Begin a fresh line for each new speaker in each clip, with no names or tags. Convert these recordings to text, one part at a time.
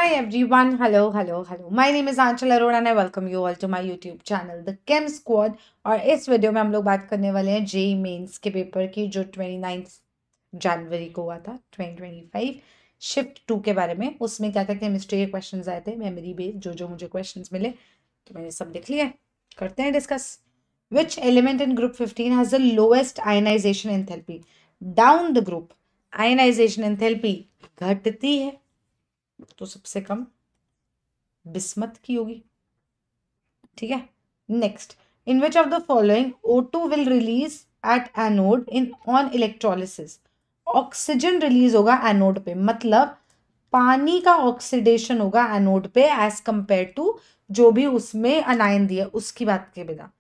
Hi everyone, hello. My name is Aanchal Arora and I welcome you all to my YouTube channel, The Chem Squad। और इस video में हम लोग बात करने वाले हैं जेई मेंस के पेपर की जो 29 जनवरी को हुआ था 2025 शिफ्ट 2 के बारे में। उसमें क्या क्या केमिस्ट्री के क्वेश्चंस आए थे, मेमोरी बेस्ड जो मुझे क्वेश्चंस मिले तो मैंने सब लिख लिए। करते हैं discuss. Which element in group 15 has the lowest ionization enthalpy? Down the group ionization enthalpy घटती है तो सबसे कम बिस्मत की होगी। ठीक है, next, in which of the following O2 will release at anode in on electrolysis. Oxygen release होगा anode पे, मतलब पानी का ऑक्सीडेशन होगा एनोड पे एज कंपेयर टू जो भी उसमें अनायन दिया उसकी बात के बिना।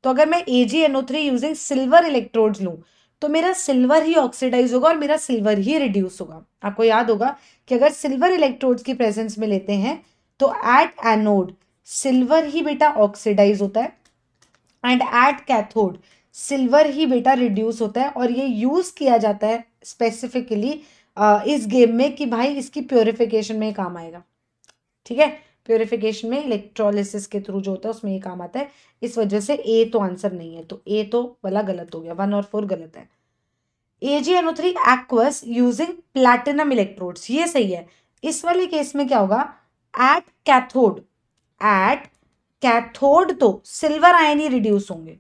तो अगर मैं AgNO3 यूजिंग सिल्वर इलेक्ट्रोड्स लूं तो मेरा सिल्वर ही ऑक्सीडाइज होगा और मेरा सिल्वर ही रिड्यूस होगा। आपको याद होगा कि अगर सिल्वर इलेक्ट्रोड्स की प्रेजेंस में लेते हैं तो एट एनोड सिल्वर ही बेटा ऑक्सीडाइज होता है एंड एट कैथोड सिल्वर ही बेटा रिड्यूस होता है। और ये यूज किया जाता है स्पेसिफिकली इस गेम में कि भाई इसकी प्योरिफिकेशन में काम आएगा। ठीक है, प्योरिफिकेशन में इलेक्ट्रोलिसिस के थ्रू जो होता है उसमें ये काम आता है। इस वजह से ए तो आंसर नहीं है, तो ए तो वाला गलत हो गया, 1 और 4 गलत है। AgNO3 aqueous using platinum electrodes, ये सही है। इस वाले केस में क्या होगा, एट कैथोड तो सिल्वर आयन ही रिड्यूस होंगे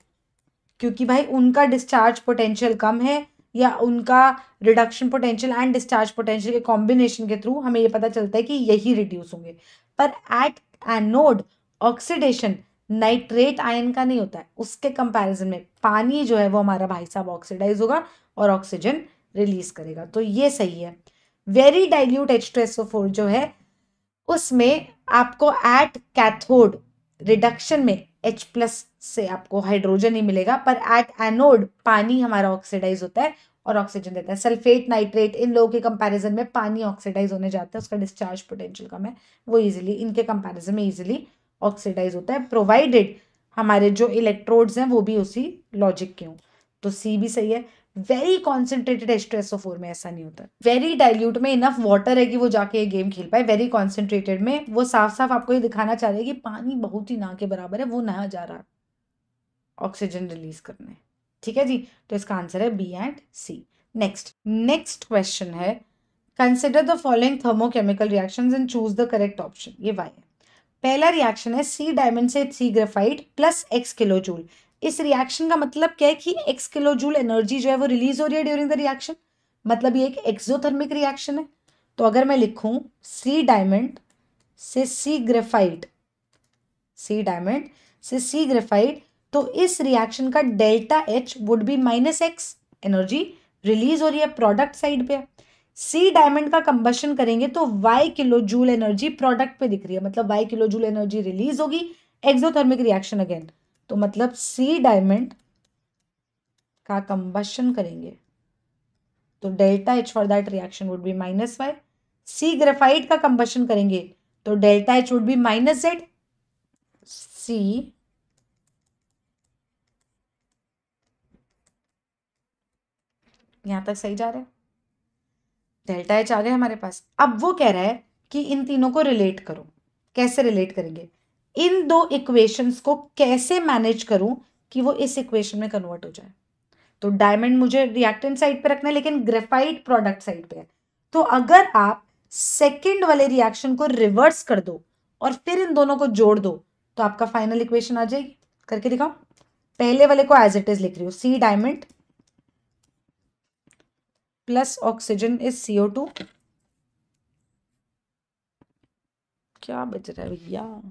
क्योंकि भाई उनका डिस्चार्ज पोटेंशियल कम है या उनका reduction potential and discharge potential के कॉम्बिनेशन के थ्रू हमें ये पता चलता है कि यही रिड्यूस होंगे। पर at anode oxidation nitrate ion का नहीं होता है, उसके कंपैरिजन में पानी जो है वो हमारा भाई साहब ऑक्सीडाइज होगा और ऑक्सीजन रिलीज करेगा, तो ये सही है। वेरी डाइल्यूट H2SO4 जो है उसमें आपको एट कैथोड रिडक्शन में H+ से आपको हाइड्रोजन ही मिलेगा, पर एट एनोड पानी हमारा ऑक्सीडाइज होता है और ऑक्सीजन देता है। सल्फेट नाइट्रेट इन लोगों के कंपैरिजन में पानी ऑक्सीडाइज होने जाता है, उसका डिस्चार्ज पोटेंशियल कम है, वो इजीली इनके कंपैरिजन में इजीली ऑक्सीडाइज होता है, प्रोवाइडेड हमारे जो इलेक्ट्रोड्स हैं वो भी उसी लॉजिक के हों। तो सी भी सही है। वेरी कॉन्सेंट्रेटेड H2SO4 में ऐसा नहीं होता। वेरी डाइल्यूट में इनफ वाटर है कि वो जाके ये गेम खेल पाए। वेरी कॉन्सेंट्रेटेड में वो साफ साफ आपको ये दिखाना चाह रहे हैं कि पानी बहुत ही ना के बराबर है, वो नहा जा रहा है ऑक्सीजन रिलीज करने। ठीक है जी, तो इसका आंसर है B and C. Next question है, consider the following thermochemical reactions and choose the correct option. ये वाई है। पहला रिएक्शन है C डायमंड से C graphite plus X kilo joule. इस रिएक्शन का मतलब क्या है कि X किलो जूल एनर्जी जो है वो रिलीज हो रही है ड्यूरिंग द रिएक्शन, मतलब ये एक एक्सोथर्मिक रिएक्शन है। तो अगर मैं लिखूं C डायमंड से C ग्रेफाइट, C डायमंड से C ग्रेफाइट, तो इस रिएक्शन का delta H would be -X, energy release हो रही है प्रोडक्ट साइड पे। C डायमंड का कंबशन करेंगे तो Y kilo joule energy product पे दिख रही है, मतलब Y kilo joule energy release होगी, एक्सोथर्मिक रिएक्शन अगेन, तो मतलब C डायमंड का कंबशन करेंगे तो delta H for that reaction would be -Y। C graphite का कंबशन करेंगे तो delta H would be -Z। C यहां तक सही जा रहा है, डेल्टा H आ गया हमारे पास। अब वो कह रहा है कि इन तीनों को रिलेट करो। कैसे रिलेट करेंगे, इन दो इक्वेशंस को कैसे मैनेज करूं कि वो इस इक्वेशन में कन्वर्ट हो जाए। तो डायमंड मुझे रिएक्टेंट साइड पे रखना है लेकिन ग्रेफाइट प्रोडक्ट साइड पे है, तो अगर आप सेकंड वाले रिएक्शन को रिवर्स कर दो और फिर इन दोनों को जोड़ दो तो आपका फाइनल इक्वेशन आ जाएगी। करके दिखाओ। पहले वाले को एज इट इज लिख रही हूँ, C diamond plus oxygen is CO2। क्या बच रहा है भैया,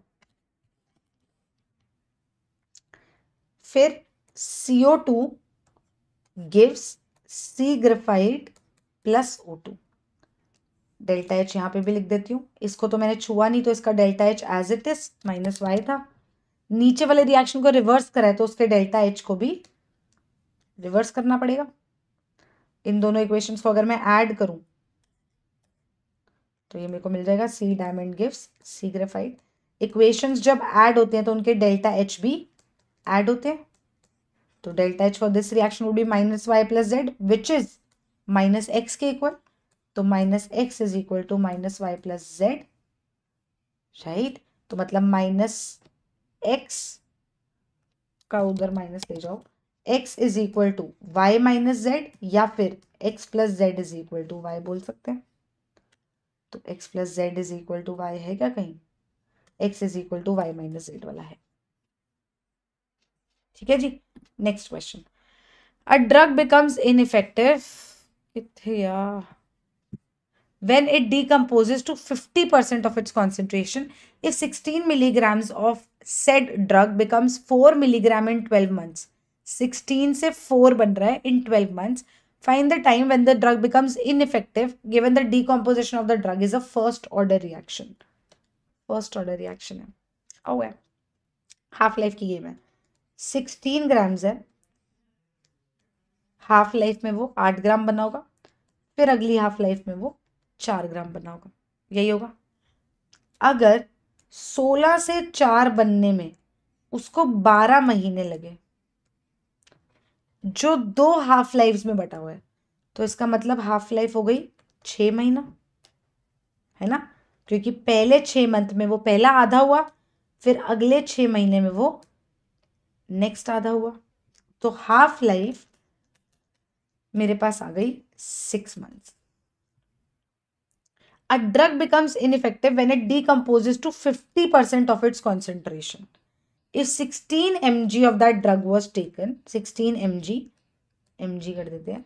फिर CO2 gives C graphite plus O2। Delta H यहाँ पे भी लिख देती हूँ, इसको तो मैंने छुआ नहीं तो इसका delta H as it is -Y था। नीचे वाले रिएक्शन को रिवर्स करा है तो उसके डेल्टा H को भी रिवर्स करना पड़ेगा। इन दोनों इक्वेशंस को अगर मैं ऐड करूं तो ये मेरे को मिल जाएगा C diamond gives C graphite. Equations जब ऐड होते हैं तो उनके डेल्टा H भी ऐड होते हैं, तो delta H for this reaction would be -Y plus Z which is -X के इक्वल, तो -X is equal to -Y plus Z। Right. तो मतलब माइनस एक्स का उधर माइनस ले जाओ, x is equal to y minus z, या फिर x plus z is equal to y बोल सकते हैं। तो x plus z is equal to y है क्या कहीं? x is equal to y minus z वाला है। ठीक है जी। Next question, a drug becomes ineffective when it decomposes to 50% of its concentration if 16 milligrams of said drug becomes 4 milligram in 12 months। 16 से 4 बन रहा है in 12 months। Find the time when the drug becomes ineffective given the decomposition of the drug is a first order reaction। first order reaction है, आओ है, half life की game है। 16 grams है, हाफ लाइफ में वो 8 ग्राम बना होगा, फिर अगली हाफ लाइफ में वो 4 ग्राम बना होगा, यही होगा। अगर 16 से 4 बनने में उसको 12 महीने लगे, जो 2 हाफ लाइफ में बटा हुआ है, तो इसका मतलब हाफ लाइफ हो गई 6 महीना, है ना, क्योंकि पहले 6 मंथ में वो पहला आधा हुआ, फिर अगले 6 महीने में वो नेक्स्ट आधा हुआ, तो हाफ लाइफ मेरे पास आ गई 6 months. A drug becomes ineffective when it decomposes to 50% of its concentration. If 16 mg of that drug was taken, 16 mg कर देते हैं,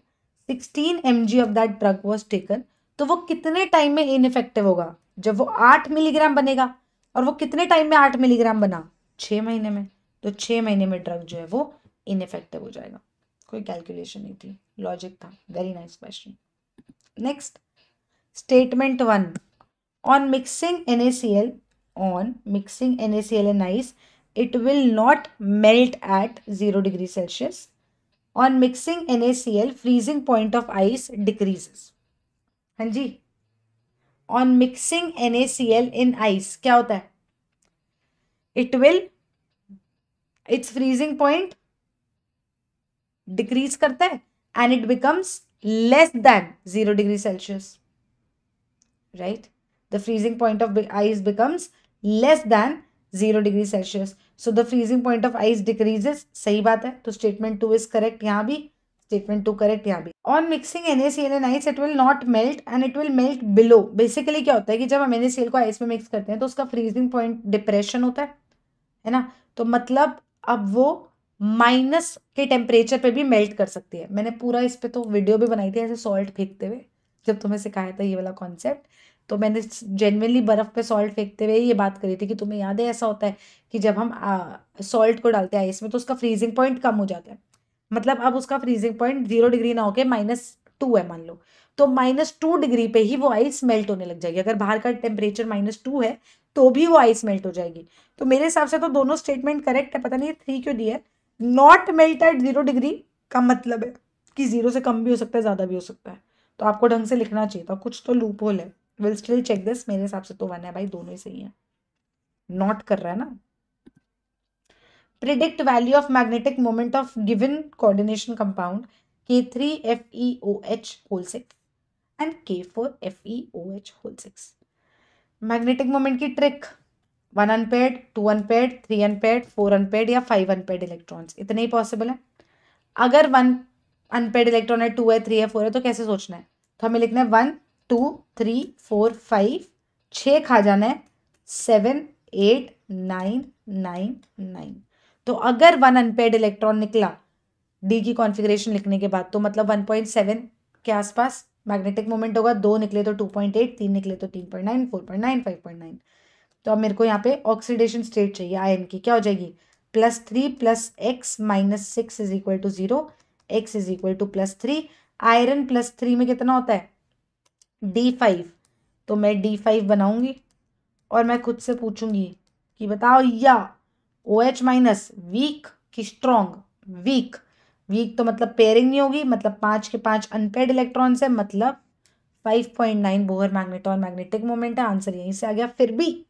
16 mg of that drug was taken, तो वो कितने टाइम में इनइफेक्टिव होगा? जब वो 8 मिलीग्राम बनेगा, और वो कितने टाइम में 8 मिलीग्राम बना? 6 महीने में। तो 6 महीने में ड्रग जो है वो इनइफेक्टिव हो जाएगा। कोई कैलकुलेशन नहीं थी, लॉजिक था। Very nice question. Next, Statement 1. On mixing NaCl in ice, it will not melt at 0 degree Celsius. On mixing NaCl, freezing point of ice decreases. हाँ जी, on mixing NaCl in ice क्या होता है? its freezing point decrease करता है and it becomes less than 0 degree Celsius. Right? The freezing point of ice becomes less than 0 degree Celsius. So the freezing point of ice decreases. सही बात है, तो statement 2 is correct यहाँ भी, statement 2 correct यहाँ भी। On mixing NaCl in ice, it will not melt and it will melt below. Basically क्या होता है कि जब हम NaCl को आइस में मिक्स करते हैं तो उसका freezing point डिप्रेशन होता है ना, तो मतलब अब वो माइनस के टेम्परेचर पे भी मेल्ट कर सकती है। मैंने पूरा इस पे तो वीडियो भी बनाई थी ऐसे सॉल्ट फेंकते हुए, जब तुम्हें सिखाया था ये वाला कॉन्सेप्ट, तो मैंने जेन्युइनली बर्फ पे सॉल्ट फेंकते हुए ये बात करी थी कि तुम्हें याद है ऐसा होता है कि जब हम सॉल्ट को डालते हैं आइस में तो उसका फ्रीजिंग पॉइंट कम हो जाता है। मतलब अब उसका फ्रीजिंग पॉइंट 0 डिग्री ना होके -2 है मान लो, तो -2 डिग्री पे ही वो आइस मेल्ट होने लग जाएगी। अगर बाहर का टेम्परेचर -2 है तो भी वो आइस मेल्ट हो जाएगी। तो मेरे हिसाब से तो दोनों स्टेटमेंट करेक्ट है। पता नहीं 3 क्यों दिया है। नॉट मेल्ट एट 0 डिग्री का मतलब है कि 0 से कम भी हो सकता है, ज़्यादा भी हो सकता है, तो आपको ढंग से लिखना चाहिए था। कुछ तो लूप होल है। Will still check this. मेरे हिसाब से तो 1 है भाई, दोनों ही सही है। नॉट कर रहा है ना। Predict value of magnetic moment of given coordination compound K3FeOH whole 6 and K4FeOH whole 6। Magnetic moment की trick, 1 unpaired, 2 unpaired, 3 unpaired, 4 unpaired या 5 अनपेयर्ड इलेक्ट्रॉन्स, इतने ही पॉसिबल है। अगर 1 अनपेयर्ड इलेक्ट्रॉन है, 2 है, 3 है, 4 है, तो कैसे सोचना है? तो हमें लिखना है 1 2 3 4 5, 6 खा जाना है, 7 8 9 9 9। तो अगर 1 अनपेयर्ड इलेक्ट्रॉन निकला डी की कॉन्फ़िगरेशन लिखने के बाद, तो मतलब 1.7 के आसपास मैग्नेटिक मोमेंट होगा। 2 निकले तो 2.8, 3 निकले तो 3.9, 4.9, 5.9। तो अब मेरे को यहाँ पे ऑक्सीडेशन स्टेट चाहिए आयन की, क्या हो जाएगी? +3 + x - 6 is equal to 0, x is equal to +3। Iron +3 में कितना होता है? D5। तो मैं D5 बनाऊंगी और मैं खुद से पूछूंगी कि बताओ या OH- वीक की स्ट्रॉन्ग? वीक। वीक तो मतलब पेयरिंग नहीं होगी, मतलब 5 के 5 अनपेयर्ड इलेक्ट्रॉन्स है, मतलब 5.9 बोहर मैग्नेटॉन मैग्नेटिक मोमेंट है। आंसर यहीं से आ गया। फिर भी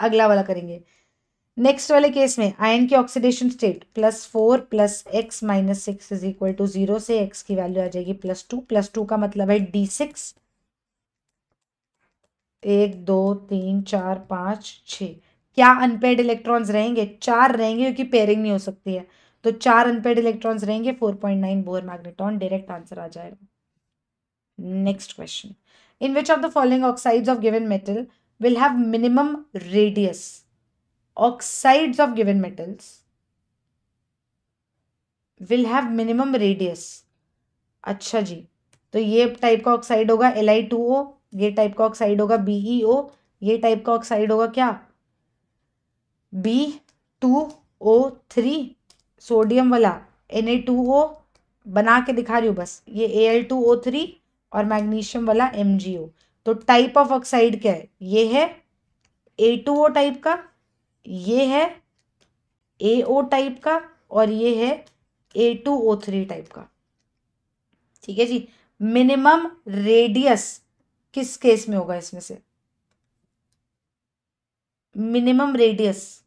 अगला वाला करेंगे। नेक्स्ट वाले केस में आयन की oxidation state +4 + x - 6 is equal to 0 से x की वैल्यू आ जाएगी +2। +2 का मतलब है D6। 1 2 3 4 5 6। क्या अनपेयर्ड इलेक्ट्रॉन्स रहेंगे? 4 रहेंगे, क्योंकि पेयरिंग नहीं हो सकती है, तो 4 अनपेयर्ड इलेक्ट्रॉन्स रहेंगे। 4.9 बोर मैग्नेट्रॉन डायरेक्ट आंसर आ जाएगा। Next question, in which of the following oxides of given metal will have minimum radius? Oxides of given metals will have minimum radius. अच्छा जी, तो ये टाइप का ऑक्साइड होगा Li2O, ये type का oxide होगा BeO, ये टाइप का ऑक्साइड होगा क्या? B2O3, सोडियम वाला Na2O, बना के दिखा रही हूँ बस, ये Al2O3 और मैग्नीशियम वाला MgO। तो टाइप ऑफ ऑक्साइड क्या है? ये है A2O टाइप का, ये है AO टाइप का, और ये है A2O3 टाइप का। ठीक है जी। मिनिमम रेडियस किस केस में होगा इसमें से? मिनिमम रेडियस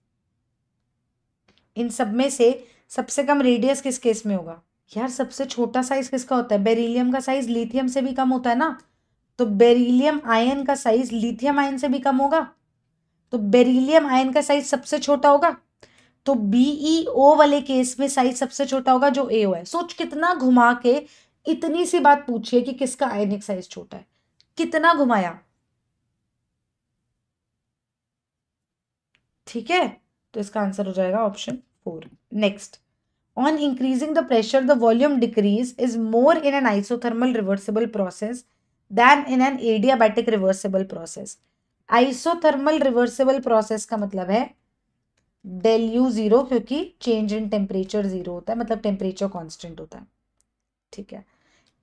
इन सब में से सबसे कम रेडियस किस केस में होगा? यार सबसे छोटा साइज किसका होता है? बेरिलियम का साइज लिथियम से भी कम होता है ना, तो बेरिलियम आयन का साइज लिथियम आयन से भी कम होगा, तो बेरिलियम आयन का साइज सबसे छोटा होगा। तो BeO वाले केस में साइज सबसे छोटा होगा जो AO है। सोच कितना घुमा के इतनी सी बात पूछिए कि किसका आयनिक साइज छोटा है, कितना घुमाया। ठीक है, तो इसका आंसर हो जाएगा option 4। Next, on increasing the pressure the volume decrease is more in an isothermal reversible process than in an adiabatic reversible process. Isothermal reversible process का मतलब है डेल यू जीरो, क्योंकि चेंज इन टेम्परेचर जीरो होता है, मतलब temperature constant होता है। ठीक है,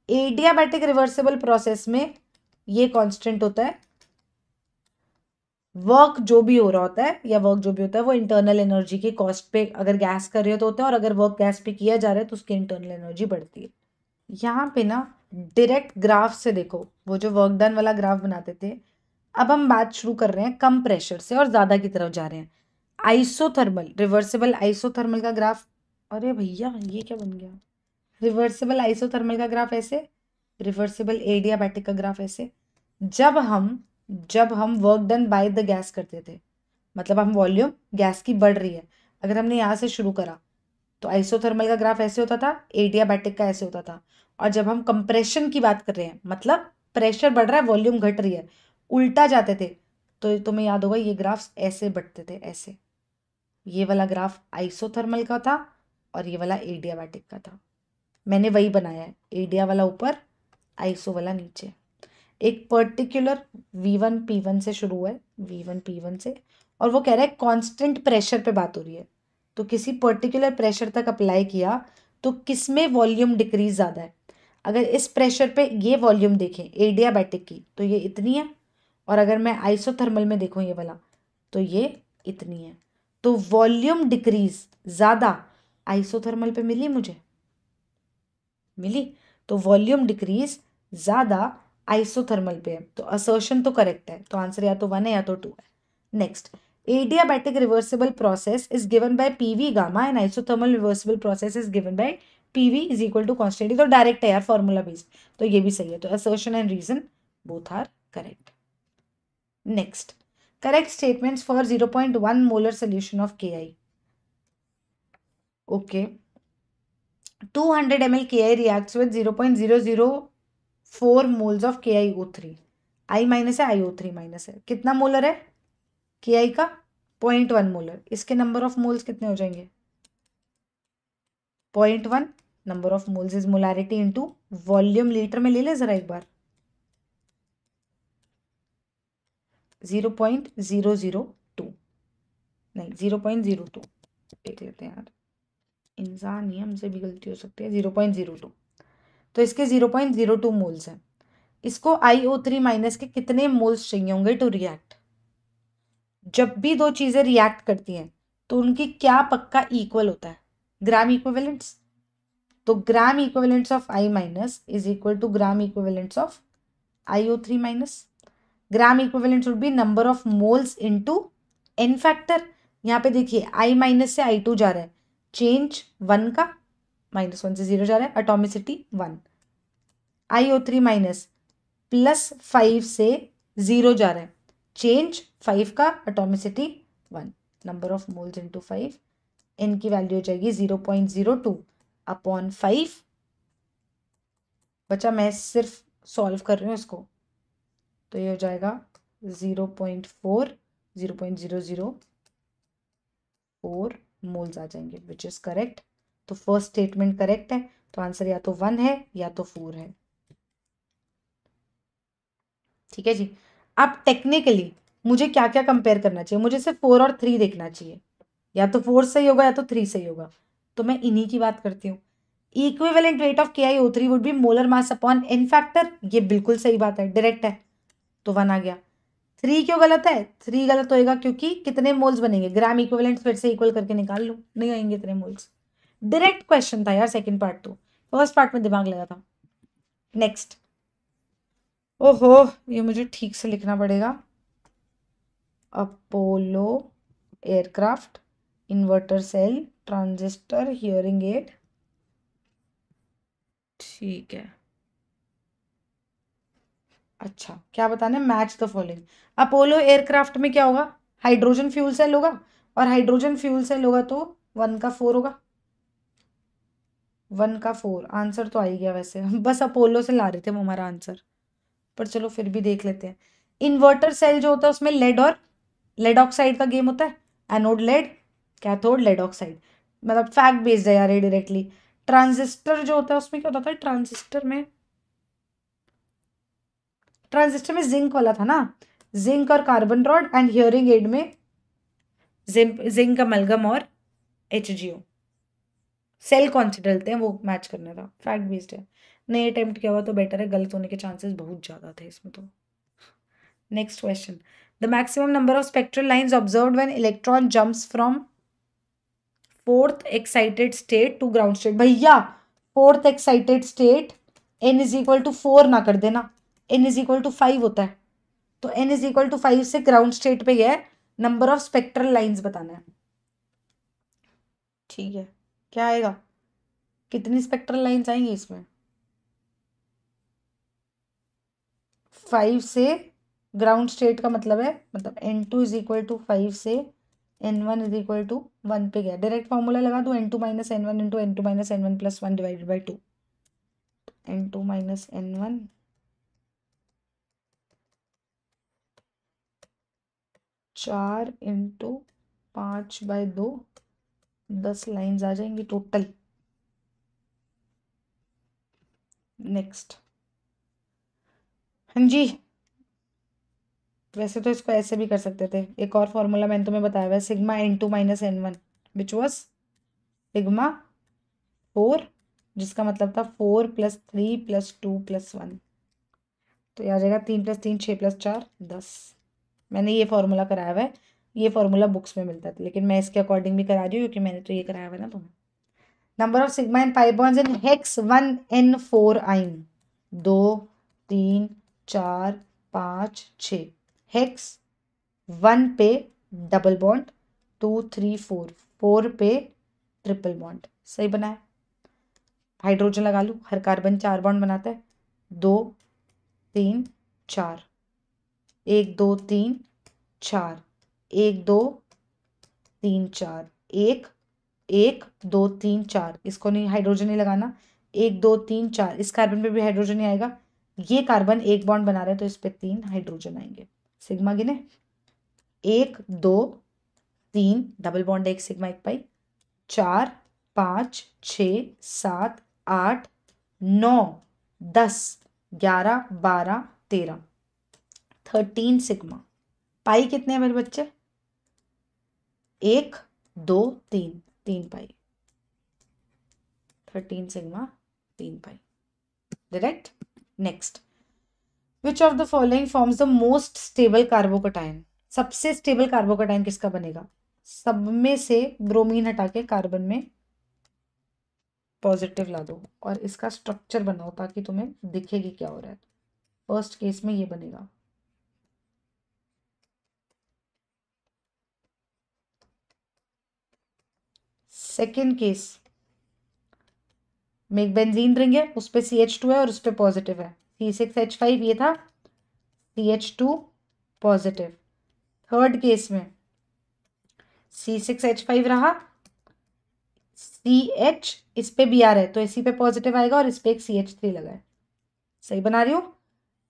एडियाबैटिक रिवर्सिबल प्रोसेस में ये कांस्टेंट होता है, वर्क जो भी हो रहा होता है या वर्क जो भी होता है वो इंटरनल एनर्जी के कॉस्ट पे अगर गैस कर रहे हो तो होता है, और अगर वर्क गैस पे किया जा रहा है तो उसकी इंटरनल एनर्जी बढ़ती है। यहाँ पे ना डायरेक्ट ग्राफ से देखो, वो जो वर्क डन वाला ग्राफ बनाते थे, अब हम बात शुरू कर रहे हैं कम प्रेशर से और ज़्यादा की तरफ जा रहे हैं। आइसोथर्मल रिवर्सिबल आइसोथर्मल का ग्राफ, अरे भैया ये क्या बन गया? रिवर्सिबल आइसोथर्मल का ग्राफ ऐसे, रिवर्सिबल एडियाबैटिक का ग्राफ ऐसे। जब हम work done by the gas करते थे, मतलब हम वॉल्यूम गैस की बढ़ रही है, अगर हमने यहाँ से शुरू करा तो आइसोथर्मल का ग्राफ ऐसे होता था, एडियाबैटिक का ऐसे होता था। और जब हम कंप्रेशन की बात कर रहे हैं, मतलब प्रेशर बढ़ रहा है वॉल्यूम घट रही है, उल्टा जाते थे, तो तुम्हें याद होगा ये ग्राफ्स ऐसे बढ़ते थे, ऐसे। ये वाला ग्राफ आइसोथर्मल का था और ये वाला एडियाबैटिक का था। मैंने वही बनाया है, एडिया वाला ऊपर, आइसो वाला नीचे। एक पर्टिकुलर V1 P1 से शुरू है, V1 P1 से, और वो कह रहा है कांस्टेंट प्रेशर पे बात हो रही है, तो किसी पर्टिकुलर प्रेशर तक अप्लाई किया तो किस में वॉल्यूम डिक्रीज ज़्यादा है? अगर इस प्रेशर पे ये वॉल्यूम देखें एडियाबैटिक की तो ये इतनी है, और अगर मैं आइसोथर्मल में देखूँ ये वाला तो ये इतनी है। तो वॉल्यूम डिक्रीज ज़्यादा आइसोथर्मल पे मिली, मुझे मिली, तो वॉल्यूम डिक्रीज ज़्यादा आइसोथर्मल पे है, तो असर्शन तो करेक्ट है, तो आंसर या तो 1 है या तो 2 है। Next, adiabatic reversible process is given by PV gamma and isothermal reversible process is given by PV is equal to constant. तो डायरेक्ट है यार, फॉर्मूला बेस्ड, तो ये भी सही है, तो assertion and reason both are correct. Next, correct statements for 0.1 molar solution of Ki। Okay, 200 ml Ki reacts with 0.004 moles of KiO3। I minus है, IO3 माइनस है, कितना मोलर है Ki का? 0.1 मोलर। इसके नंबर ऑफ मोल्स कितने हो जाएंगे? 0.1 number of moles is molarity into volume, litre में ले ले जरा एक बार, 0.002, नहीं 0.02 देख लेते हैं यार, इंसान ही हमसे भी गलती हो सकती है। 0.02, तो इसके 0.02 मोल्स हैं। इसको IO3 माइनस के कितने मोल्स चाहिए होंगे टू रिएक्ट? जब भी दो चीजें रिएक्ट करती हैं तो उनकी क्या पक्का इक्वल होता है? Gram equivalents. तो gram equivalents of I minus is equal to gram equivalents of IO3 minus. Gram equivalents would be number of moles into n factor. यहाँ पे देखिए I माइनस से I2 जा रहा है, चेंज 1 का, -1 से 0 जा रहा है, एटॉमिसिटी 1। IO3 माइनस +5 से 0 जा रहा है, चेंज 5 का, atomicity 1, number of moles into 5, n की वैल्यू हो जाएगी 0.02 अपॉन 5। बच्चा मैं सिर्फ सॉल्व कर रही हूँ इसको, तो ये हो जाएगा 0.004 मोल्स आ जाएंगे, विच इज करेक्ट। तो फर्स्ट स्टेटमेंट करेक्ट है, तो आंसर या तो 1 है या तो 4 है। ठीक है जी। अब टेक्निकली मुझे क्या क्या कंपेयर करना चाहिए, मुझे सिर्फ 4 और 3 देखना चाहिए, या तो 4 सही होगा या तो 3 सही होगा, तो मैं इन्हीं की बात करती हूँ। Equivalent weight of KiO3 would be molar mass upon n factor, ये बिल्कुल सही बात है, डायरेक्ट है, तो 1 आ गया। 3 क्यों गलत है? 3 गलत होएगा क्योंकि कितने मोल्स बनेंगे, ग्राम इक्विवेलेंट फिर से इक्वल करके निकाल लो, नहीं आएंगे इतने मोल्स। डायरेक्ट क्वेश्चन था यार सेकंड पार्ट, तो फर्स्ट पार्ट में दिमाग लगा था। नेक्स्ट, ओहो ये मुझे ठीक से लिखना पड़ेगा। Apollo aircraft, inverter cell, transistor, hearing aid, ठीक है। अच्छा क्या बताना है, match the following. Apollo aircraft में क्या होगा, हाइड्रोजन फ्यूल सेल होगा, और हाइड्रोजन फ्यूल सेल होगा तो 1 का 4 होगा, 1 का 4 आंसर तो आ ही गया वैसे, हम बस अपोलो से ला रहे थे वो हमारा आंसर, पर चलो फिर भी देख लेते हैं। इन्वर्टर सेल जो होता है उसमें लेड और लेड ऑक्साइड का गेम होता है, anode lead, cathode lead oxide, मतलब फैक्ट बेस्ड है यार ये डायरेक्टली। ट्रांजिस्टर जो होता है उसमें क्या होता था, ट्रांजिस्टर में जिंक वाला था ना, जिंक और carbon rod, and hearing aid में जिंक अमलगम और HgO। सेल कौन से डलते हैं वो मैच करना था, फैक्ट बेस्ड है, नहीं अटेम्प्ट किया हुआ तो बेटर है, गलत होने के चांसेस बहुत ज़्यादा थे इसमें तो। Next question, the maximum number of spectral lines observed when electron jumps from fourth excited state to ground state. भैया fourth excited state n is equal to 4 ना कर देना, n इज इक्वल टू 5 होता है, तो n इज इक्वल टू 5 से ground state पे गया है, नंबर ऑफ स्पेक्ट्रल लाइन्स बताना है। ठीक है, क्या आएगा, कितनी स्पेक्ट्रल लाइन्स आएंगी इसमें, 5 से ग्राउंड स्टेट का मतलब है, मतलब n2 इज इक्वल टू 5 से n1 इज इक्वल टू 1 पे गया, डायरेक्ट फॉर्मूला लगा दो, n2 minus n1 into n2 minus n1 plus 1 divided by 2, n2 minus n1 4 into 5/2, 10 lines आ जाएंगी टोटल। नेक्स्ट, हाँ जी, वैसे तो इसको ऐसे भी कर सकते थे, एक और फॉर्मूला मैंने तुम्हें बताया हुआ है, sigma n2 minus n1 which was sigma 4, जिसका मतलब था 4 + 3 + 2 + 1, तो ये आ जाएगा 3 + 3 6 + 4 10। मैंने ये फॉर्मूला कराया हुआ है, ये फॉर्मूला बुक्स में मिलता था, लेकिन मैं इसके अकॉर्डिंग भी करा रही हूँ क्योंकि मैंने तो ये कराया हुआ है ना तुम्हें। Number of sigma and pi bonds in hex 1n4 आइन, 2 3 4 5 6, हेक्स 1 पे डबल बॉन्ड, 2 3 4, 4 पे ट्रिपल बॉन्ड, सही बना है। हाइड्रोजन लगा लूँ, हर कार्बन 4 बॉन्ड बनाता है, 2 3 4, 1 2 3 4, 1 2 3 4, 1 1 2 3 4, इसको नहीं हाइड्रोजन नहीं लगाना, 1 2 3 4, इस कार्बन पे भी हाइड्रोजन नहीं आएगा, ये कार्बन एक बॉन्ड बना रहे हैं तो इस पे 3 हाइड्रोजन आएंगे। सिग्मा गिने, 1 2 3 डबल बॉन्ड, एक सिग्मा एक पाई, 4 5 6 7 8 9 10 11 12 13, 13 सिग्मा। पाई कितने हैं मेरे बच्चे, 1 2 3, 3 पाई, 13 sigma 3 pi, direct. Next, which of the following forms the most stable carbocation, सबसे स्टेबल कार्बोकटायन किसका बनेगा, सब में से ब्रोमीन हटा के कार्बन में पॉजिटिव ला दो और इसका स्ट्रक्चर बनाओ ताकि तुम्हें दिखेगी क्या हो रहा है। फर्स्ट केस में ये बनेगा, सेकेंड केस में एक बेंजीन रिंग है, उस पे CH2 है और उस पे पॉजिटिव है, C6H5 ये था, CH2 पॉजिटिव, थर्ड केस में C6H5 रहा, CH इस पे Br है तो इसी पे पॉजिटिव आएगा और इस पे एक CH3 लगा है। सही बना रही हूँ?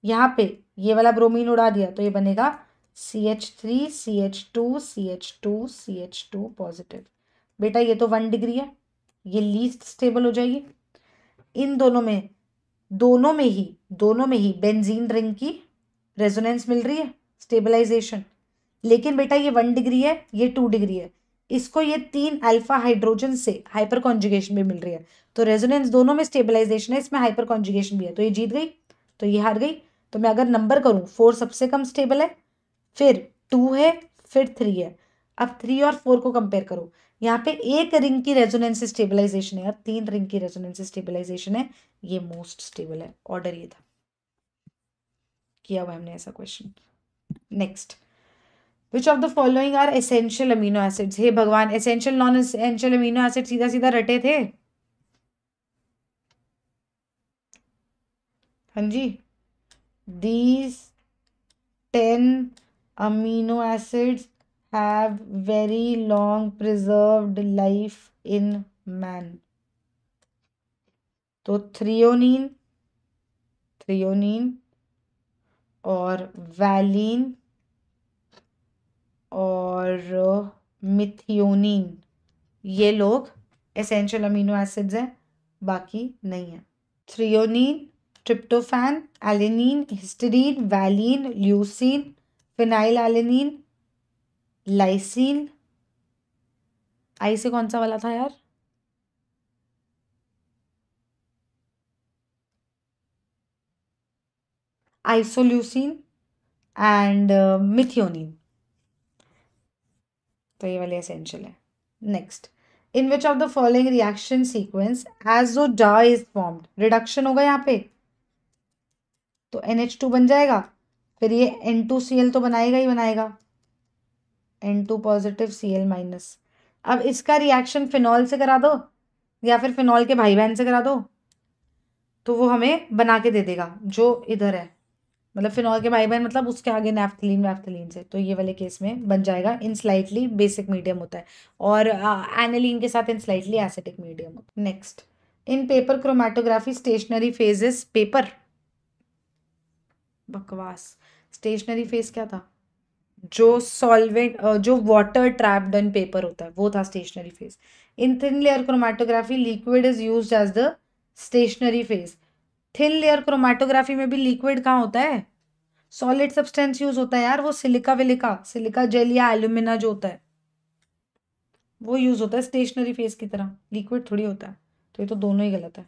यहाँ पे ये वाला ब्रोमीन उड़ा दिया तो ये बनेगा CH3 CH2 CH2 CH2 positive. बेटा ये तो 1 डिग्री है, ये लीस्ट स्टेबल हो जाएगी। इन दोनों में ही बेंजीन रिंग की रेजोनेंस मिल रही है, स्टेबलाइजेशन। लेकिन बेटा ये 1 डिग्री है, ये 2 डिग्री है, इसको ये 3 अल्फा हाइड्रोजन से हाइपर कॉन्जुगेशन भी मिल रही है, तो रेजोनेंस दोनों में स्टेबलाइजेशन है, इसमें हाइपर कॉन्जुगेशन भी है, तो ये जीत गई, तो ये हार गई। तो मैं अगर नंबर करूं 4 सबसे कम स्टेबल है, फिर 2 है, फिर 3 है। अब 3 और 4 को कंपेयर करो, यहाँ पे एक रिंग की रेजोनेंस स्टेबलाइजेशन है, 3 रिंग की रेजोनेंस स्टेबलाइजेशन है, ये मोस्ट स्टेबल है। ऑर्डर ये था, किया हुआ हमने ऐसा question. Next, which of the following are essential amino acids. हे भगवान, essential non essential amino acid सीधा सीधा रटे थे। हाँ जी, these 10 amino acids have very long preserved life in man. तो थ्रियोनीन और वैलीन और मिथियोनिन, ये लोग एसेंशियल अमीनो एसिड्स हैं, बाकी नहीं है। Threonine, tryptophan, alanine, histidine, valine, leucine, phenyl alanine, lysine. आई से कौन सा वाला था यार? आइसोल्यूसिन एंड मिथियोनिन, तो ये वाले एसेंशियल है। Next, in which of the following reaction sequence azo dye is formed. Reduction होगा यहाँ पे तो NH2 बन जाएगा, फिर ये N2Cl तो बनाएगा ही बनाएगा, N2 पॉजिटिव Cl माइनस। अब इसका रिएक्शन फिनॉल से करा दो या फिर फिनॉल के भाई बहन से करा दो, तो वो हमें बना के दे देगा जो इधर है, मतलब फिनॉल के भाई बहन मतलब उसके आगे नैफ्थलीन से, तो ये वाले केस में बन जाएगा इन स्लाइटली बेसिक मीडियम होता है, और एनिलीन के साथ इन स्लाइटली एसिडिक मीडियम होता है। Next, in paper chromatography stationary phases. Paper बकवास, स्टेशनरी फेज क्या था? जो सॉल्वेंट जो वाटर ट्रैप्ड इन पेपर होता है वो था stationary phase. In thin layer chromatography liquid is used as the stationary phase. Thin layer chromatography में भी लिक्विड कहाँ होता है? सॉलिड सब्सटेंस यूज होता है यार, वो सिलिका जेल या एल्यूमिना जो होता है वो यूज होता है स्टेशनरी फेज की तरह, लिक्विड थोड़ी होता है। तो ये तो दोनों ही गलत है।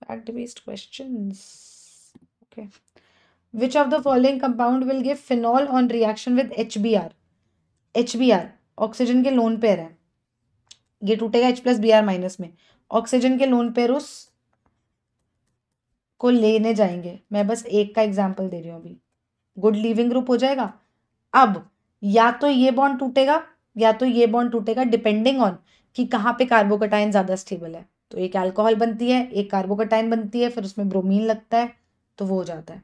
Fact based questions. Okay, which of the following compound will give phenol on reaction with HBr? HBr oxygen के लोन पेयर है, ये टूटेगा H+Br- में, ऑक्सीजन के लोन पेयर उस को लेने जाएंगे। मैं बस एक का एग्जाम्पल दे रही हूँ अभी, गुड लीविंग ग्रुप हो जाएगा। अब या तो ये बॉन्ड टूटेगा या तो ये बॉन्ड टूटेगा, डिपेंडिंग ऑन कि कहाँ पे कार्बोकटाइन ज्यादा स्टेबल है। तो एक अल्कोहल बनती है, एक कार्बोकटाइन बनती है, फिर उसमें ब्रोमीन लगता है तो वो हो जाता है।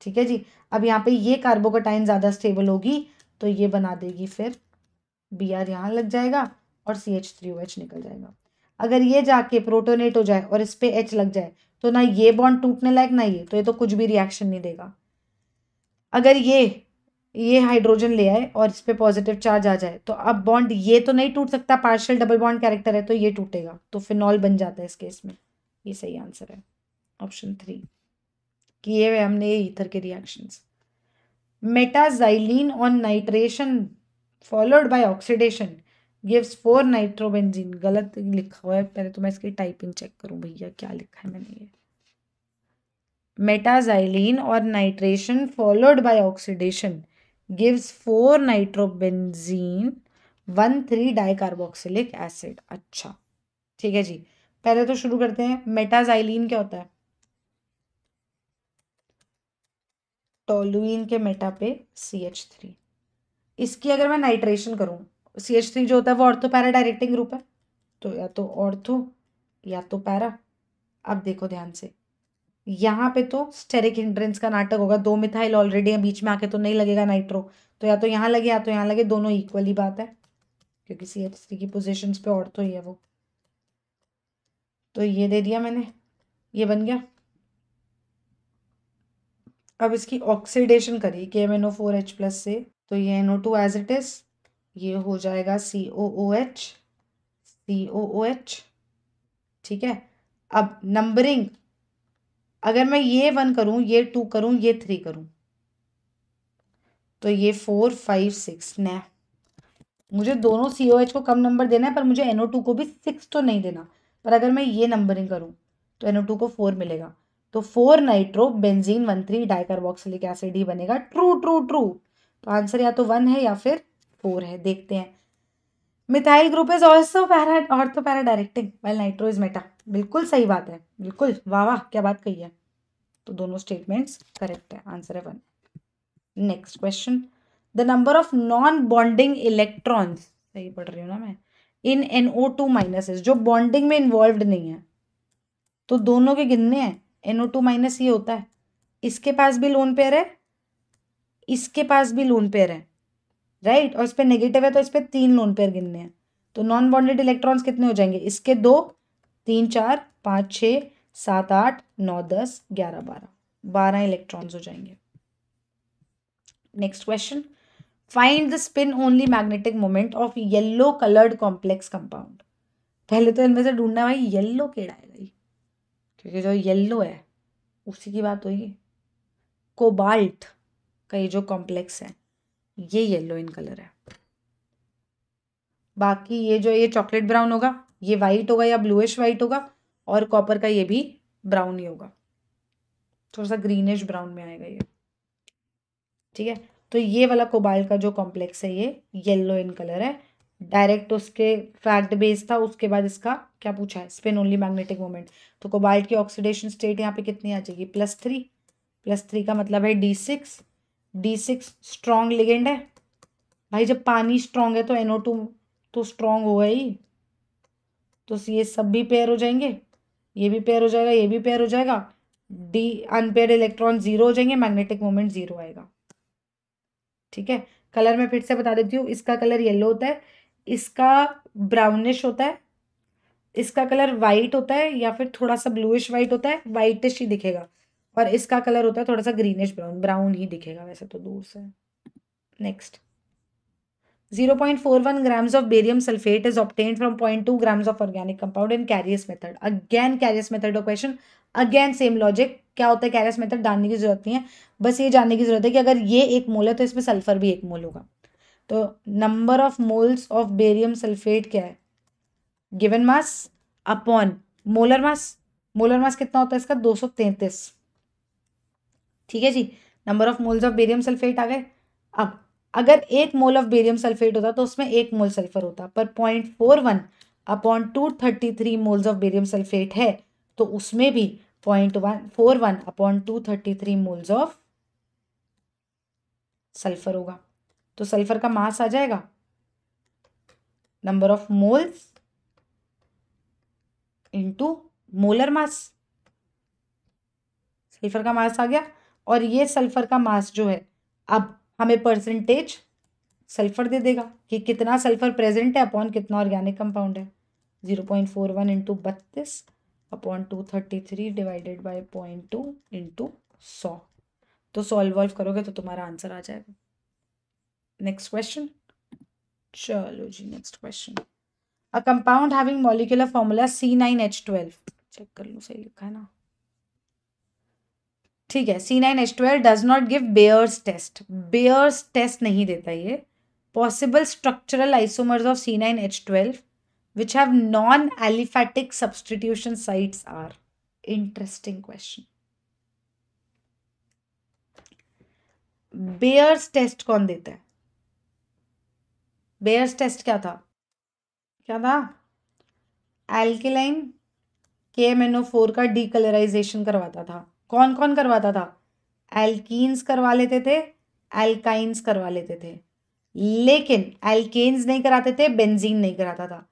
ठीक है जी, अब यहाँ पे ये कार्बोकटाइन ज्यादा स्टेबल होगी तो ये बना देगी, फिर Br यहाँ लग जाएगा और CH3OH निकल जाएगा। अगर ये जाके प्रोटोनेट हो जाए और इस पे H लग जाए तो ना ये बॉन्ड टूटने लायक ना ये, तो ये तो कुछ भी रिएक्शन नहीं देगा। अगर ये हाइड्रोजन ले आए और इस पे पॉजिटिव चार्ज आ जाए तो अब बॉन्ड ये तो नहीं टूट सकता, पार्शियल डबल बॉन्ड कैरेक्टर है, तो ये टूटेगा, तो फिनॉल बन जाता है इस केस में। ये सही आंसर है, ऑप्शन 3। किए हुए हमने ये ईथर के reactions. Metaxylene on nitration followed by oxidation gives 4 nitrobenzene. गलत लिखा हुआ है, पहले तो मैं इसकी टाइपिंग चेक करूं भैया क्या लिखा है मैंने। ये मेटाजाइलिन और nitration followed by oxidation gives 4 nitrobenzene 1,3 dicarboxylic acid. अच्छा ठीक है जी, पहले तो शुरू करते हैं। मेटाजाइलिन क्या होता है? टोलुइन के मेटा पे CH3, इसकी अगर मैं नाइट्रेशन करूं, CH3 जो होता है वो ऑर्थो पैरा डायरेक्टिंग ग्रुप है, तो या तो ऑर्थो या तो पैरा। अब देखो ध्यान से, यहाँ पे तो स्टेरिक हिंड्रेंस का नाटक होगा, 2 मिथाइल ऑलरेडी है, बीच में आके तो नहीं लगेगा नाइट्रो, तो या तो यहाँ लगे या तो यहाँ लगे, दोनों इक्वल ही बात है क्योंकि CH3 की पोजीशंस पे और तो ही है वो। तो ये दे दिया मैंने, ये बन गया। अब इसकी ऑक्सीडेशन करी KMnO4H+ से, तो ये NO2 एज इट इज, ये हो जाएगा COOH, COOH। ठीक है, अब नंबरिंग, अगर मैं ये 1 करूं, ये 2 करूं, ये 3 करूं, तो ये 4 5 6 न, मुझे दोनों COH को कम नंबर देना है पर मुझे NO2 को भी 6 तो नहीं देना। पर अगर मैं ये नंबरिंग करूं तो NO2 को 4 मिलेगा, तो 4 नाइट्रो बेंजीन 1,3 डाइकार्बोक्सिलिक एसिड ही बनेगा। True true true. तो आंसर या तो 1 है या फिर 4 है, देखते हैं। Methyl group is also para directing while nitro is Meta. बिल्कुल सही बात है, बिल्कुल, वाह वाह क्या बात कही है। तो दोनों स्टेटमेंट्स करेक्ट है, आंसर है 1। Next question, the number of non bonding electrons, सही पढ़ रही हूँ ना मैं, इन NO2- जो बॉन्डिंग में इन्वॉल्व नहीं है, तो दोनों के गिनने हैं। NO2- ये होता है, इसके पास भी लोन पेयर है, इसके पास भी लोन पेयर है, राइट, और इस पे नेगेटिव है तो इस पे 3 लोन पेयर गिनने हैं। तो नॉन बॉन्डेड इलेक्ट्रॉन्स कितने हो जाएंगे, इसके 2, 3 4 5 6 7 8 9 10 11 12 इलेक्ट्रॉन्स हो जाएंगे। Next question, find the spin only magnetic moment of yellow coloured complex compound. पहले तो इनमें से ढूंढना भाई येलो केड़ा है भाई, क्योंकि जो येलो है उसी की बात होगी। कोबाल्ट का ये जो कॉम्प्लेक्स है ये येलो इन कलर है, बाकी ये जो ये चॉकलेट ब्राउन होगा, ये वाइट होगा या ब्लूइश वाइट होगा, और कॉपर का ये भी ब्राउन ही होगा, थोड़ा सा ग्रीनिश ब्राउन में आएगा ये। ठीक है, तो ये वाला कोबाल्ट का जो कॉम्प्लेक्स है ये येलो इन कलर है। डायरेक्ट उसके फैक्ट बेस था, उसके बाद इसका क्या पूछा है, स्पिन ओनली मैग्नेटिक मोमेंट। तो कोबाल्ट की ऑक्सीडेशन स्टेट यहाँ पे कितनी आ जाएगी, +3। +3 का मतलब है D6। D6 स्ट्रॉन्ग लिगेंड है भाई, जब पानी स्ट्रॉन्ग है तो NO2 तो स्ट्रॉन्ग होगा ही, तो ये सब भी पेयर हो जाएंगे, ये भी पेयर हो जाएगा, ये भी पेयर हो जाएगा, डी अनपेयर इलेक्ट्रॉन 0 हो जाएंगे, मैग्नेटिक मोमेंट 0 आएगा। ठीक है, कलर में फिर से बता देती हूँ, इसका कलर येलो होता है, इसका ब्राउनिश होता है, इसका कलर वाइट होता है या फिर थोड़ा सा ब्लूइश वाइट होता है, वाइटिश ही दिखेगा, और इसका कलर होता है थोड़ा सा ग्रीनिश ब्राउन, ब्राउन ही दिखेगा वैसे तो दूर से। Next, 0.41 grams of barium sulfate is obtained from 0.2 grams of organic compound in Carrier method. Again Carrier method का question, again same logic। क्या होता है Carrier method, जानने की जरूरत नहीं है, बस ये जानने की जरूरत है कि अगर ये 1 मोल है तो इसमें सल्फर भी 1 मोल होगा। तो number of moles of barium sulphate क्या है, given mass upon molar mass. Molar mass कितना होता है इसका, 233। ठीक है जी, number of moles of barium sulphate आ गए। अब अगर 1 मोल ऑफ बेरियम सल्फेट होता तो उसमें 1 मोल सल्फर होता, पर 0.41 upon 233 moles of barium sulphate है, तो उसमें भी 0.41 अपॉन 233 मोल्स ऑफ सल्फर होगा। तो सल्फर का मास आ जाएगा number of moles into molar mass. Sulphur का मास आ गया, और ये सल्फर का मास जो है अब हमें परसेंटेज सल्फर दे देगा कि कितना सल्फर प्रेजेंट है अपॉन कितना ऑर्गेनिक कंपाउंड है। 0.41 into 32 upon 233 divided by 0.2 into 100। तो सॉल्व वॉल्व करोगे तो तुम्हारा आंसर आ जाएगा। नेक्स्ट क्वेश्चन, चलो जी next question, a compound having molecular formula C9H12, check कर लो सही लिखा है ना, ठीक है, C9H12 does not give Baeyer's test. Baeyer's test नहीं देता ये। Possible structural isomers of C9H12 which have non-aliphatic substitution sites are. Interesting question. Baeyer's test कौन देता है, बेयर्स टेस्ट क्या था, क्या था, एल्केलाइन KMnO4 का डीकलराइजेशन करवाता था। कौन कौन करवाता था, एल्कीन्स करवा लेते थे, एल्काइंस करवा लेते थे, लेकिन एल्केन्स नहीं कराते थे, बेंजीन नहीं कराता था।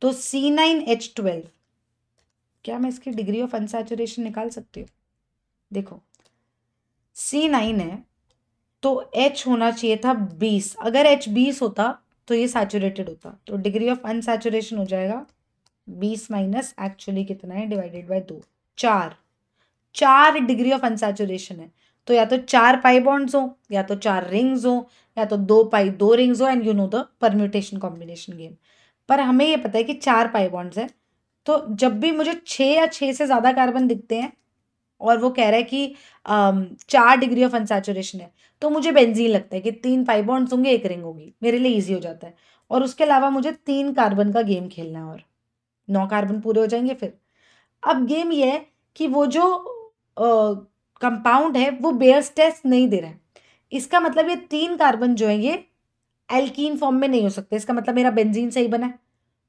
तो C9H12, क्या मैं इसकी डिग्री ऑफ अनसैचुरेशन निकाल सकती हूँ, देखो C9 है तो H होना चाहिए था 20। अगर H 20 होता तो ये सैचुरेटेड होता, तो डिग्री ऑफ अनसैचुरेशन हो जाएगा 20 माइनस एक्चुअली कितना है divided by 2, 4 degree of unsaturation है। तो या तो 4 पाई बॉन्ड्स हो, या तो 4 रिंग्स हो, या तो 2 पाई 2 रिंग्स हो, and you know the permutation combination game. पर हमें ये पता है कि 4 पाई बॉन्ड्स है, तो जब भी मुझे 6 या 6 से ज़्यादा कार्बन दिखते हैं और वो कह रहा है कि 4 डिग्री ऑफ अनसैचुरेशन है, तो मुझे बेंजीन लगता है कि 3 पाई बॉन्ड्स होंगे, 1 रिंग होगी, मेरे लिए ईजी हो जाता है। और उसके अलावा मुझे 3 कार्बन का गेम खेलना है और 9 कार्बन पूरे हो जाएंगे फिर। अब गेम ये है कि वो जो कंपाउंड है वो बेयर्स टेस्ट नहीं दे रहा है। इसका मतलब ये 3 कार्बन जो है ये एल्कीन फॉर्म में नहीं हो सकते। इसका मतलब मेरा बेंजीन सही बना है,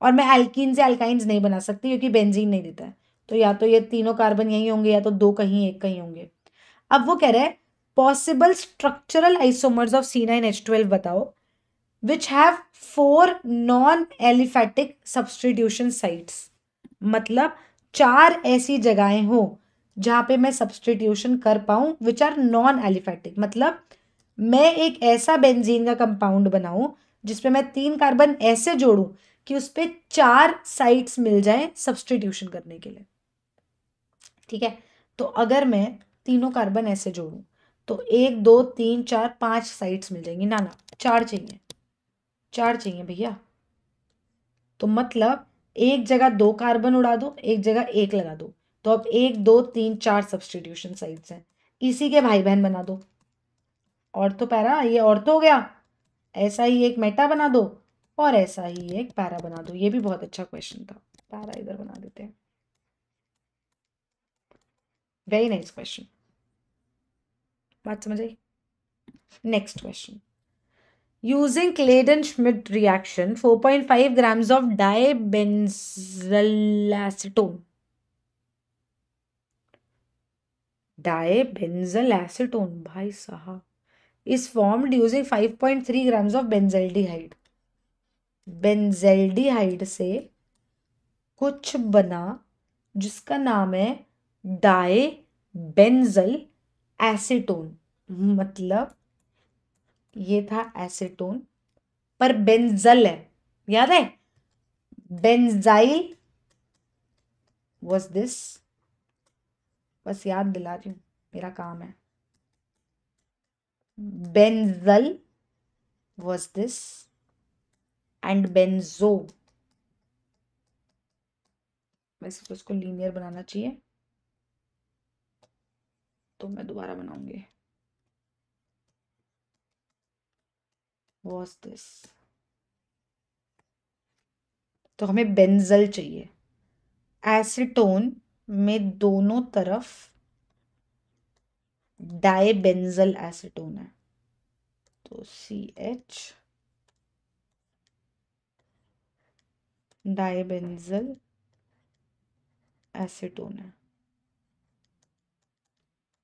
और मैं एल्कीन से एल्काइंस नहीं बना सकती क्योंकि बेंजीन नहीं देता है। तो या तो ये तीनों कार्बन यहीं होंगे, या तो 2 कहीं 1 कहीं होंगे। अब वो कह रहा है possible structural isomers of C9H12 बताओ which have 4 non aliphatic substitution sites. मतलब 4 ऐसी जगहें हो जहां पे मैं सब्सटीट्यूशन कर पाऊं विच आर नॉन एलिफेटिक। मतलब मैं एक ऐसा बेंजीन का कंपाउंड बनाऊं जिसपे मैं 3 कार्बन ऐसे जोड़ूं कि उस पे 4 साइट्स मिल जाए सब्सटीट्यूशन करने के लिए। ठीक है, तो अगर मैं तीनों कार्बन ऐसे जोड़ूं तो 1 2 3 4 5 साइट्स मिल जाएंगी। ना ना, 4 चाहिए, 4 चाहिए भैया। तो मतलब एक जगह 2 कार्बन उड़ा दो, एक जगह 1 लगा दो, तो अब 1 2 3 4 सब्सटीट्यूशन साइट्स हैं। इसी के भाई बहन बना दो। ऑर्थो पैरा, ये ऑर्थो हो गया। ऐसा ही एक मेटा बना दो, और ऐसा ही एक पैरा बना दो। ये भी बहुत अच्छा क्वेश्चन था। पैरा इधर बना देते हैं। वेरी नाइस क्वेश्चन, बात समझ आई। Next question, using Claydon-Schmidt reaction 4.5 grams of dibenzal भाई साहब is formed using 5.3 grams of benzaldehyde। Benzaldehyde से कुछ बना जिसका नाम है डाई बेंजल एसीटोन। मतलब ये था एसीटोन, पर बेंजल है, याद है बेंजाइल was this। बस याद दिला रही हूं, मेरा काम है। Benzyl was this and benzo। वैसे तो इसको लीनियर बनाना चाहिए, तो मैं दोबारा बनाऊंगी। was this, तो हमें बेंजल चाहिए। एसीटोन में दोनों तरफ डाइबेंजल एसीटोन है, तो CH डाइबेंजल एसीटोन है।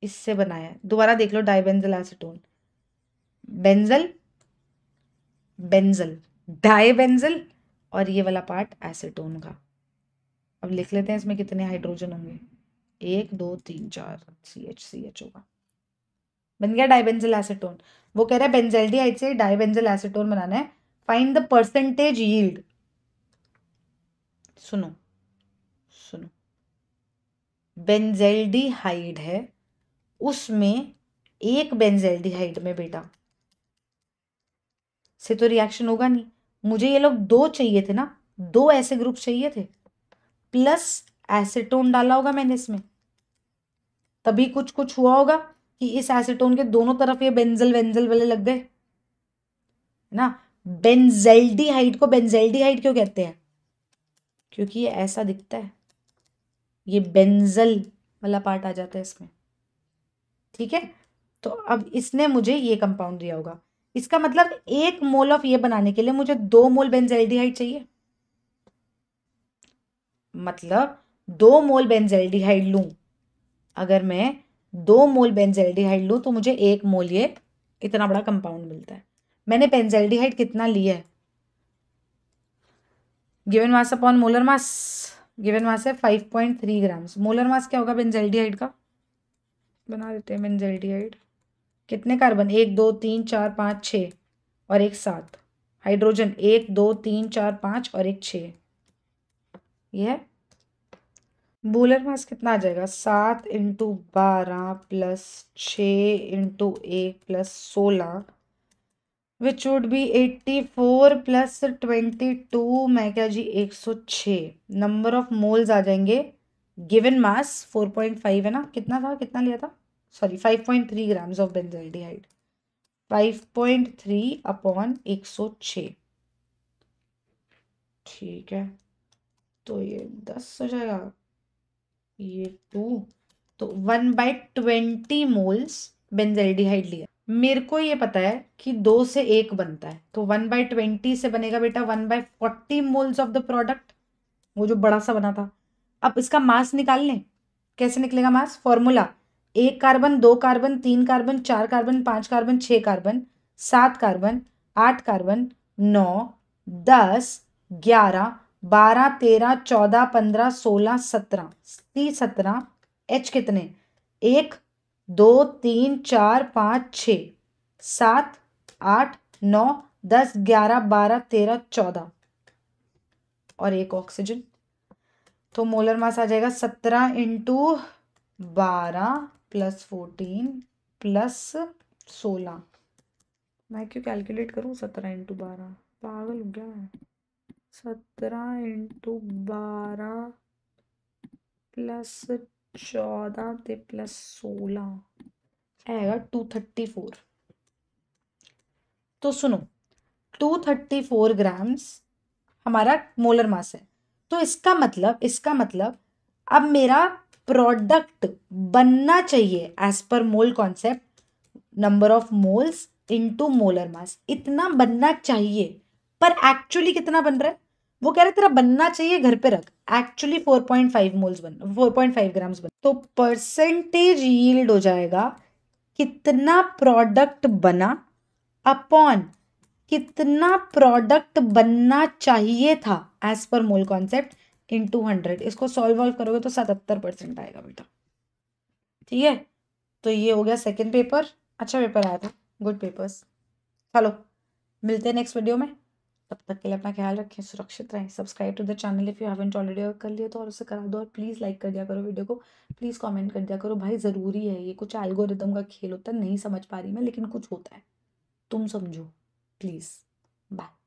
इससे बनाया है, दोबारा देख लो, डाइबेंजल एसीटोन, बेंजल बेंजल डाइबेंजल, और ये वाला पार्ट एसीटोन का। अब लिख लेते हैं इसमें कितने हाइड्रोजन होंगे, 1 2 3 4 CH होगा। बन गया डाइबेंजल एसीटोन। वो कह रहा है बेंजेल्डिहाइड से डाइबेंजल एसीटोन बनाना है, फाइंड द परसेंटेज यील्ड। सुनो सुनो, बेंजेल्डिहाइड है, उसमें एक बेंजेल्डिहाइड में बेटा से तो रिएक्शन होगा नहीं। मुझे ये लोग 2 चाहिए थे ना, 2 ऐसे ग्रुप चाहिए थे, प्लस एसीटोन डाला होगा मैंने इसमें, तभी कुछ कुछ हुआ होगा कि इस एसीटोन के दोनों तरफ ये बेंजल बेंजल वाले लग गए ना। बेंजेल्डिहाइड को बेंजेल्डिहाइड क्यों कहते हैं, क्योंकि ये ऐसा दिखता है, ये बेंजल वाला पार्ट आ जाता है इसमें। ठीक है, तो अब इसने मुझे ये कंपाउंड दिया होगा, इसका मतलब 1 मोल ऑफ ये बनाने के लिए मुझे 2 मोल बेंजेल्डिहाइड चाहिए। मतलब 2 मोल बेंजेल्डिहाइड लूं, अगर मैं 2 मोल बेंजेल्डिहाइड लूं तो मुझे 1 मोल ये इतना बड़ा कंपाउंड मिलता है। मैंने बेंजेल्डिहाइड कितना लिया है, गिवन मास अपॉन मोलर मास, गिवन मास है 5.3 ग्राम्स। मोलर मास क्या होगा बेंजेल्डिहाइड का, बना देते हैं बेंजल्डिहाइड। कितने कार्बन, 1 2 3 4 5 6 और एक 7। हाइड्रोजन 1 2 3 4 5 और एक 6। ये है मोलर मास कितना आ जाएगा, 7 into 12 plus 6 into 1 plus 16 which would be 84 plus 22 मैं क्या जी 106। नंबर ऑफ मोल्स आ जाएंगे। गिवन मास 4.5 है ना, कितना था, कितना लिया था, sorry 5.3 grams of benzaldehyde. 5.3 upon 106। ठीक है, तो ये 10 हो जाएगा, ये 2, तो 1/20 मोल्स बेंजल्डिहाइड लिया। मेरे को ये पता है कि 2 से 1 बनता है, तो 1/20 से बनेगा बेटा 1/40 मोल्स ऑफ द प्रोडक्ट, वो जो बड़ा सा बना था। अब इसका मास निकाल लें। कैसे निकलेगा मास, formula 1 carbon 2 carbon 3 carbon 4 carbon 5 carbon 6 carbon 7 carbon 8 carbon 9 10 11 12 13 14 15 16 17 17 H कितने, 1 2 3 4 5 6 7 8 9 10 11 12 13 14 और एक ऑक्सीजन। तो मोलर मास आ जाएगा 17 इंटू 12 प्लस 14 प्लस 16। मैं क्यों कैलकुलेट करूं, 17 इंटू 12, पागल हो गया मैं। 17 इंटू 12 प्लस 14 ते प्लस 16 आएगा 234। तो सुनो 234 ग्राम्स हमारा मोलर मास है। तो इसका मतलब अब मेरा प्रोडक्ट बनना चाहिए as per mole concept, number of moles into molar mass, इतना बनना चाहिए। पर एक्चुअली कितना बन रहा है, वो कह रहे तेरा बनना चाहिए घर पे रख, एक्चुअली 4.5 मोल्स बन 4.5 ग्राम्स बन। तो परसेंटेज यील्ड हो जाएगा कितना प्रोडक्ट बना अपॉन कितना प्रोडक्ट बनना चाहिए था as per mole concept into 100। इसको सॉल्व करोगे तो 77% आएगा बेटा। ठीक है, तो ये हो गया सेकंड पेपर। अच्छा पेपर आया था, गुड पेपर्स। चलो मिलते हैं नेक्स्ट वीडियो में, तब तक के लिए अपना ख्याल रखें, सुरक्षित रहें। Subscribe to the channel if you haven't already, कर लिया तो और उसे करा दो, और प्लीज़ लाइक कर दिया करो वीडियो को, प्लीज़ कमेंट कर दिया करो भाई, ज़रूरी है ये, कुछ एल्गोरिदम का खेल होता है, नहीं समझ पा रही मैं लेकिन कुछ होता है, तुम समझो प्लीज़। बाय।